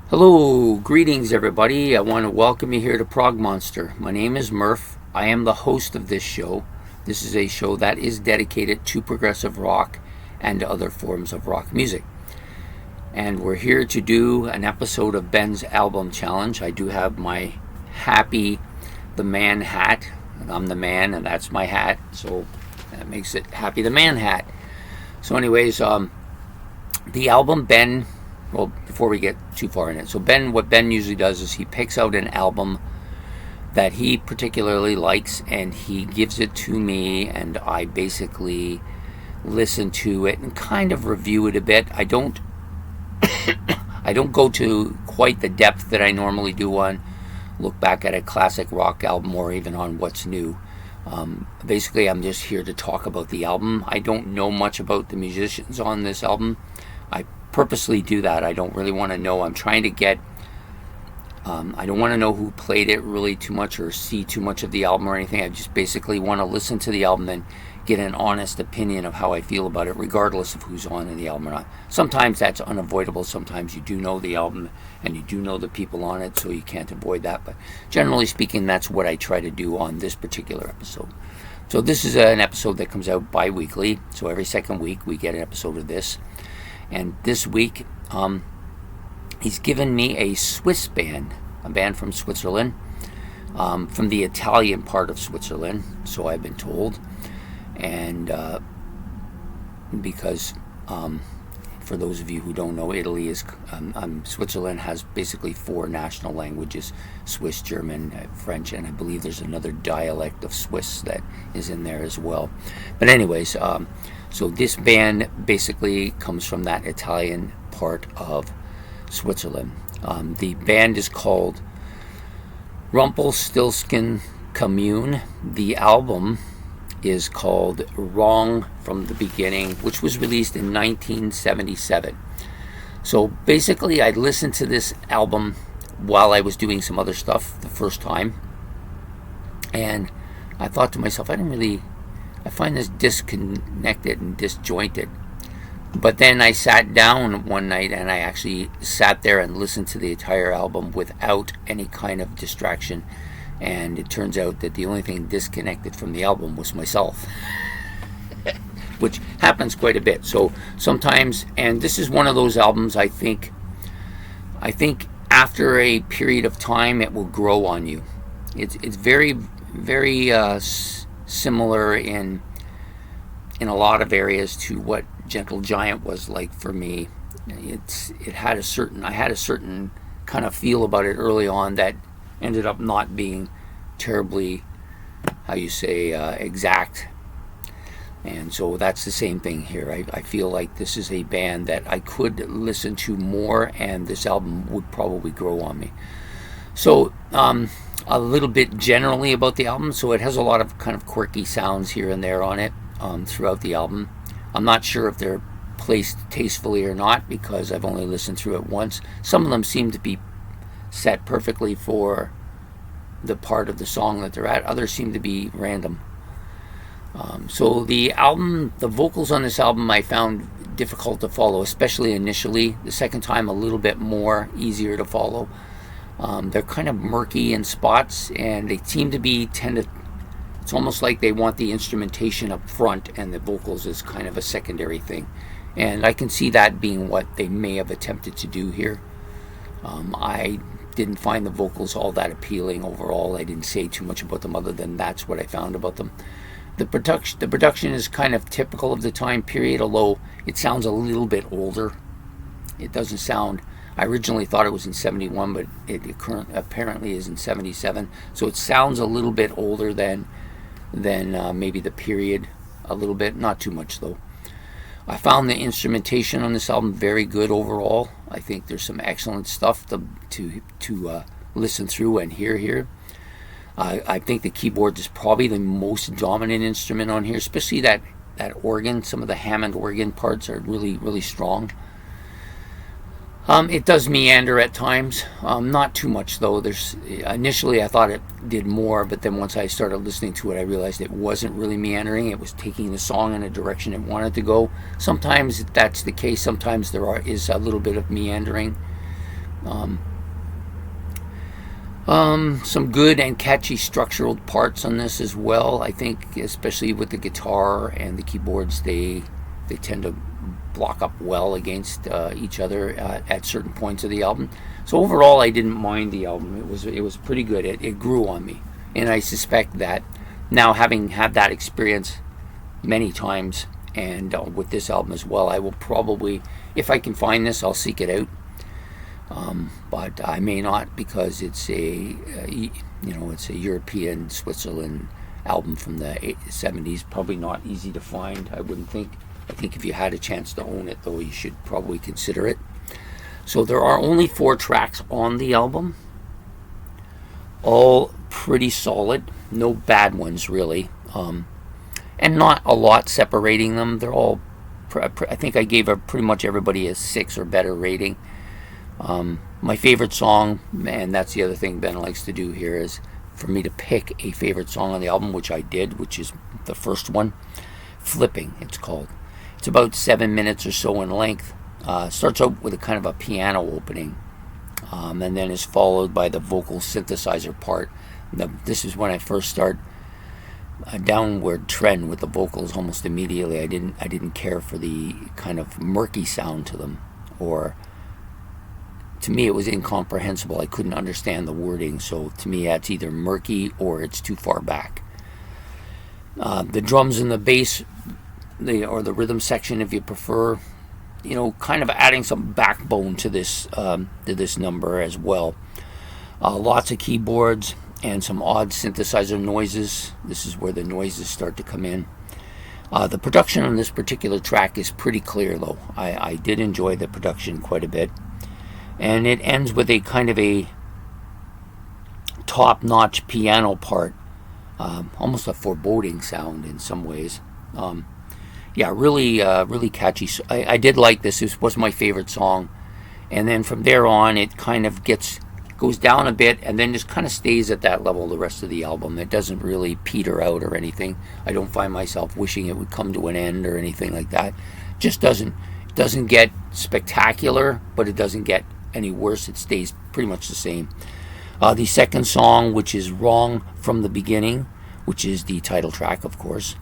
Hello, greetings everybody. I want to welcome you here to Prog Monster. My name is Murph. I am the host of this show. This is a show that is dedicated to progressive rock and other forms of rock music. And we're here to do an episode of Ben's album challenge. I do have my Happy the Man hat. I'm the man and that's my hat. So that makes it Happy the Man hat. So anyways, the album well, before we get too far in it. So what Ben usually does is he picks out an album that he particularly likes and he gives it to me, and I basically listen to it and kind of review it a bit. I don't go to quite the depth that I normally do on look back at a classic rock album or even on what's new. Basically, I'm just here to talk about the album. I don't know much about the musicians on this album. I purposely do that. I don't really want to know. I'm trying to get I don't want to know who played it really too much or see too much of the album or anything. I just basically want to listen to the album and get an honest opinion of how I feel about it, regardless of who's on in the album or not. Sometimes that's unavoidable. Sometimes you do know the album and you do know the people on it, so you can't avoid that. But generally speaking, that's what I try to do on this particular episode. So this is an episode that comes out bi-weekly. So every second week we get an episode of this. And this week, he's given me a Swiss band, a band from Switzerland, from the Italian part of Switzerland, so I've been told. And because, for those of you who don't know, Switzerland has basically four national languages: Swiss, German, French, and I believe there's another dialect of Swiss that is in there as well. But anyways, so this band basically comes from that Italian part of Switzerland. The band is called Rumple Stiltskin Comune. The album is called Wrong from the Beginning, which was released in 1977. So basically, I listened to this album while I was doing some other stuff the first time, and I thought to myself, I find this disconnected and disjointed. But then I sat down one night and I actually sat there and listened to the entire album without any kind of distraction. And it turns out that the only thing disconnected from the album was myself, which happens quite a bit. So sometimes, and this is one of those albums, I think after a period of time it will grow on you. It's very, very similar in a lot of areas to what Gentle Giant was like for me. I had a certain kind of feel about it early on that ended up not being terribly, exact. And so that's the same thing here. I feel like this is a band that I could listen to more, and this album would probably grow on me. So a little bit generally about the album. So it has a lot of kind of quirky sounds here and there on it throughout the album. I'm not sure if they're placed tastefully or not because I've only listened through it once. Some of them seem to be set perfectly for the part of the song that they're at. Others seem to be random. So the vocals on this album I found difficult to follow, especially initially. The second time a little bit easier to follow. They're kind of murky in spots, and they seem to it's almost like they want the instrumentation up front and the vocals is kind of a secondary thing. And I can see that being what they may have attempted to do here. I didn't find the vocals all that appealing overall. I didn't say too much about them other than that's what I found about them. The production is kind of typical of the time period, although it sounds a little bit older. It doesn't sound... I originally thought it was in 71, but it apparently is in 77. So it sounds a little bit older than maybe the period, a little bit. Not too much, though. I found the instrumentation on this album very good overall. I think there's some excellent stuff to listen through and hear here. I think the keyboard is probably the most dominant instrument on here, especially that organ. Some of the Hammond organ parts are really, really strong. It does meander at times, not too much though. Initially I thought it did more, but then once I started listening to it, I realized it wasn't really meandering. It was taking the song in a direction it wanted to go. Sometimes that's the case. Sometimes is a little bit of meandering, Some good and catchy structural parts on this as well. I think, especially with the guitar and the keyboards, they tend to block up well against each other at certain points of the album. So overall, I didn't mind the album. It was pretty good. It grew on me, and I suspect that now, having had that experience many times, and with this album as well, I will probably, if I can find this, I'll seek it out. But I may not, because it's it's a European Switzerland album from the 70s. Probably not easy to find, I wouldn't think. I think if you had a chance to own it, though, you should probably consider it. So there are only 4 tracks on the album, all pretty solid, no bad ones really, and not a lot separating them. They're all, I think I gave pretty much everybody a 6 or better rating. My favorite song, and that's the other thing Ben likes to do here, is for me to pick a favorite song on the album, which I did, which is the first one, Flipping, it's called. It's about 7 minutes or so in length. Starts out with a kind of a piano opening, and then is followed by the vocal synthesizer part. This is when I first start a downward trend with the vocals almost immediately. I didn't care for the kind of murky sound to them, or to me it was incomprehensible. I couldn't understand the wording, so to me that's either murky or it's too far back. The drums and the bass, or the rhythm section if you prefer, kind of adding some backbone to this number as well. Lots of keyboards and some odd synthesizer noises. This is where the noises start to come in. The production on this particular track is pretty clear, though. I did enjoy the production quite a bit. And it ends with a kind of a top-notch piano part, almost a foreboding sound in some ways. Really catchy. I did like this. This was my favorite song. And then from there on, it kind of goes down a bit, and then just kind of stays at that level the rest of the album. It doesn't really peter out or anything. I don't find myself wishing it would come to an end or anything like that. Just doesn't get spectacular, but it doesn't get any worse. It stays pretty much the same. The second song, which is Wrong from the Beginning, which is the title track, of course.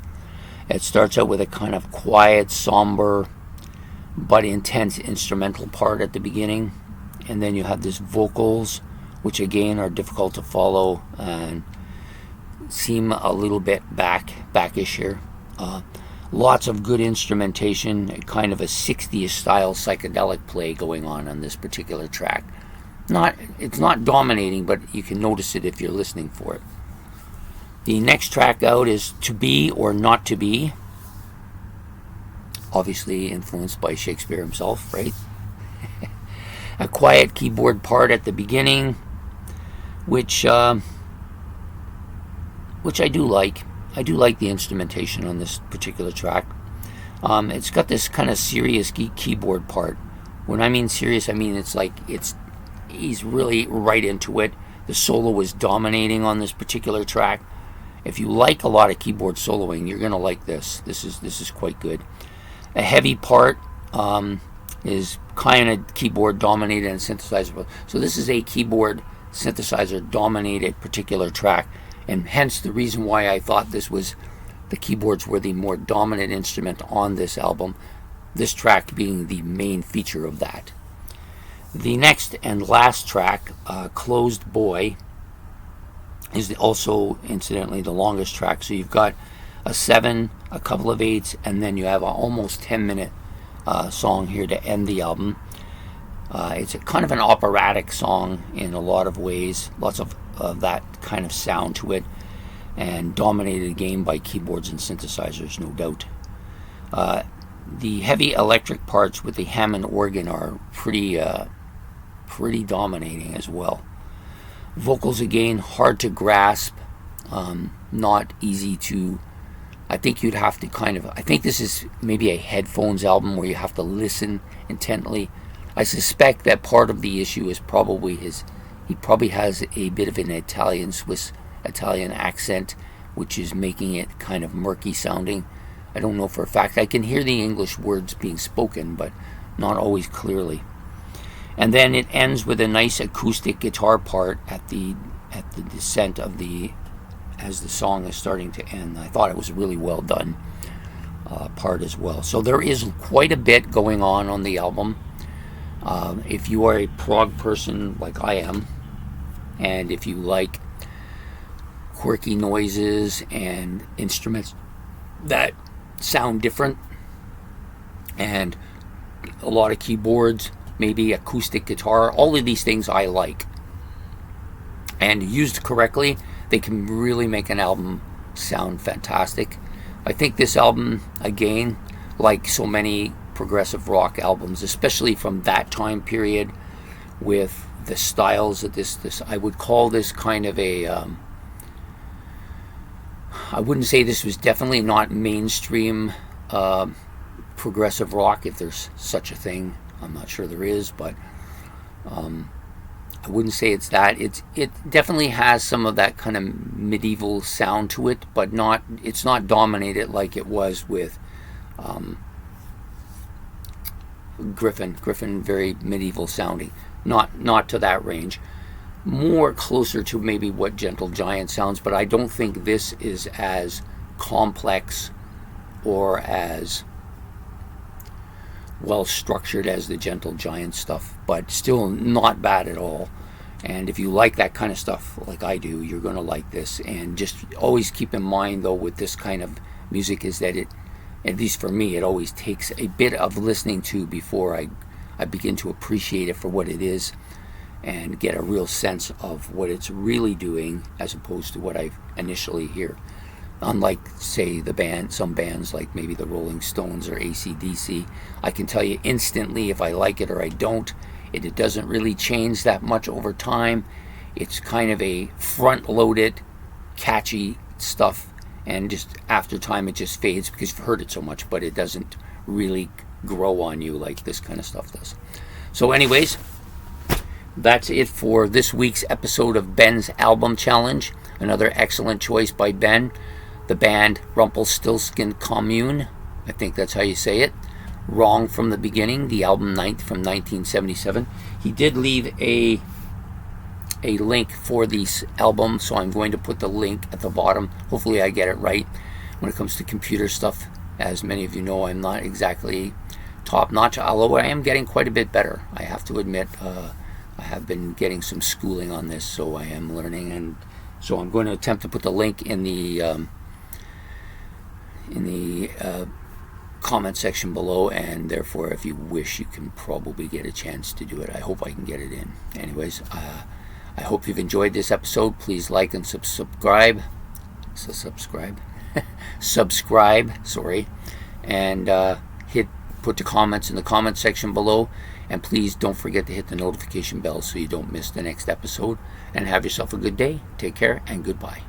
It starts out with a kind of quiet, somber, but intense instrumental part at the beginning. And then you have this vocals, which again are difficult to follow and seem a little bit backish here. Lots of good instrumentation, kind of a 60s style psychedelic play going on this particular track. It's not dominating, but you can notice it if you're listening for it. The next track out is To Be or Not to Be, obviously influenced by Shakespeare himself, right? A quiet keyboard part at the beginning, which I do like. I do like the instrumentation on this particular track. It's got this kind of serious keyboard part. When I mean serious, I mean he's really right into it. The solo is dominating on this particular track. If you like a lot of keyboard soloing, you're gonna like this. This is quite good. A heavy part is kind of keyboard dominated and synthesizer. So this is a keyboard synthesizer dominated particular track, and hence the reason why I thought the keyboards were the more dominant instrument on this album, this track being the main feature of that. The next and last track, Closed Boy, is also incidentally the longest track. So you've got a 7, a couple of 8s, and then you have an almost 10-minute song here to end the album. It's a kind of an operatic song in a lot of ways, lots of that kind of sound to it, and dominated again by keyboards and synthesizers, no doubt. The heavy electric parts with the Hammond organ are pretty dominating as well. Vocals again, hard to grasp, not easy to. I think you'd have to I think this is maybe a headphones album where you have to listen intently. I suspect that part of the issue is probably he probably has a bit of an Swiss Italian accent, which is making it kind of murky sounding. I don't know for a fact. I can hear the English words being spoken, but not always clearly. And then it ends with a nice acoustic guitar part at the descent of as the song is starting to end. I thought it was a really well done part as well. So there is quite a bit going on the album. If you are a prog person like I am, and if you like quirky noises and instruments that sound different, and a lot of keyboards, maybe acoustic guitar, all of these things I like. And used correctly, they can really make an album sound fantastic. I think this album, again, like so many progressive rock albums, especially from that time period, with the styles of this I would call this kind of a I wouldn't say this was definitely not mainstream progressive rock, if there's such a thing. I'm not sure there is, but I wouldn't say it's that. It definitely has some of that kind of medieval sound to it, but it's not dominated like it was with Griffin. Griffin, very medieval sounding. Not to that range. More closer to maybe what Gentle Giant sounds, but I don't think this is as complex or as well structured as the Gentle Giant stuff, but still not bad at all. And if you like that kind of stuff like I do, you're going to like this. And just always keep in mind, though, with this kind of music, is that it, at least for me, it always takes a bit of listening to before I begin to appreciate it for what it is and get a real sense of what it's really doing, as opposed to what I initially hear. Unlike, say, some bands like maybe the Rolling Stones or AC/DC, I can tell you instantly if I like it or I don't. It doesn't really change that much over time. It's kind of a front-loaded, catchy stuff, and just after time it just fades because you've heard it so much, but it doesn't really grow on you like this kind of stuff does. So anyways, that's it for this week's episode of Ben's Album Challenge. Another excellent choice by Ben. The band Rumple Stiltskin Comune, I think that's how you say it. Wrong from the beginning, the album Ninth from 1977. He did leave a link for this album, so I'm going to put the link at the bottom. Hopefully I get it right. When it comes to computer stuff, as many of you know, I'm not exactly top notch, although I am getting quite a bit better, I have to admit. I have been getting some schooling on this, so I am learning, and so I'm going to attempt to put the link in the comment section below, and therefore if you wish, you can probably get a chance to do it. I hope I can get it in. Anyways, I hope you've enjoyed this episode. Please like and subscribe. Subscribe, sorry, and put the comments in the comment section below, and please don't forget to hit the notification bell so you don't miss the next episode. And have yourself a good day. Take care and goodbye.